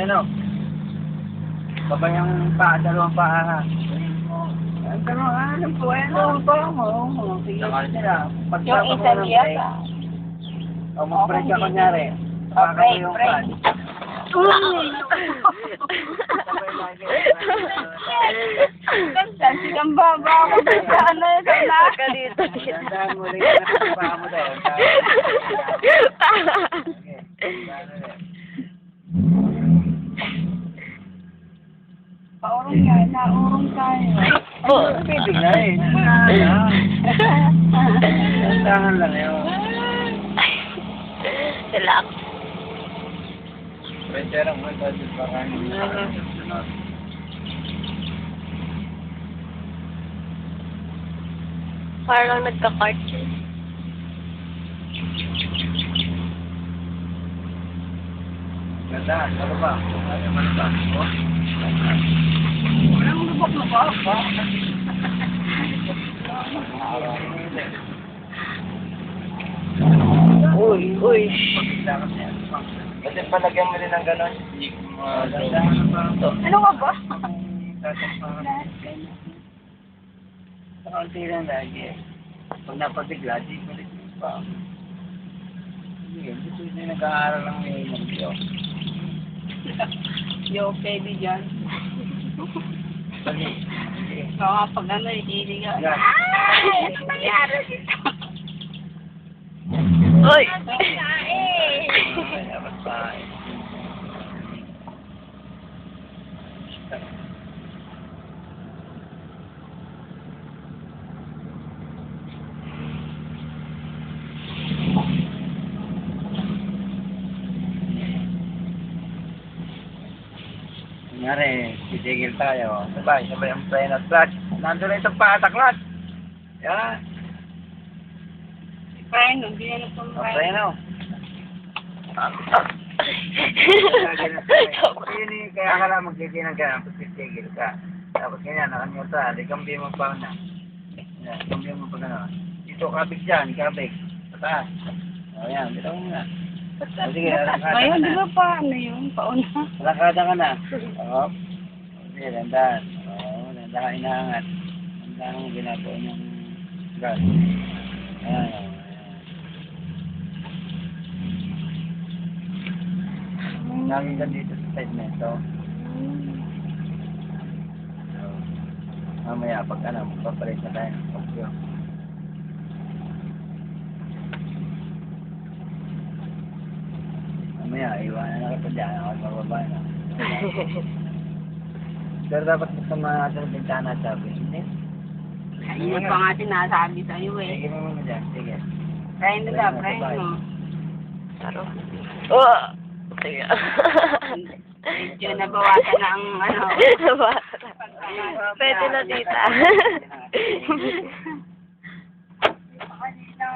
Bueno. Baba yung paa, dalawang paa ha. Anong bueno pa mo? Sige sila. Yung isang yata. O mag-break ka kunyari. Okay, break. Kasi kang baba ako sa ano sa naka dito. Dandahan mo rin yung paa mo daw. Paurong ka, naurong tayo. Pwede nga eh. Dandahan lang yun. Relax. Pwede lang mo ito. Parang nagka-cartoon. Ganda, ano ba? Ano ba? Walang lubak-lubak ba? Uy. Kasi palagyan mo rin ng gano'n. Ano ka ba? Kaunti lang lagi eh. Pag napabigla, di balik mo pa. Hindi, gusto nyo nag-aaral lang may mag-iyo. Yo, pwede dyan. Bali. Oo, pag ano, hindi ka. Yan. Ay! Ano nangyari dito? Uy! Ay, dapat pa eh. Kunyari, titigil tayo. Sabay ang play at clutch. Nandun na itong pata clutch. Yan. Fine, hindi na Ang nagpapay. play na. Yun eh, kaya ka lang magtitinang ka, tapos titigil ka. Tapos ganyan, nakanyota, ligambyo mo pa na. Yan, ligambyo mo pa gano'n. Dito, kabig dyan, kabig. Sa taas. O yan, dito mo na. O sige, alangkada ka Ayun, di na. ba pa ano yun? Pauna. Alangkada ka na. O. Sige, dandan. O, dandan ka inaangat. Dandan mo ginagawa niyong gas. Ayan, o. Lagi ka dito sa side nito. Mamaya, pag ano, magpapalit na tayo ng pagyo. Mamaya, iwanan na kita dyan. Ako mababa na. Pero dapat masama natin ang bintana, sabi. Hindi? Ayun pa nga sinasabi sa'yo eh. Sige mo muna dyan. Sige. Kain na daw, kain mo. Taro. Oh! Sige. Medyo nabawasan na ang ano. Pwede na, tita. Kanina,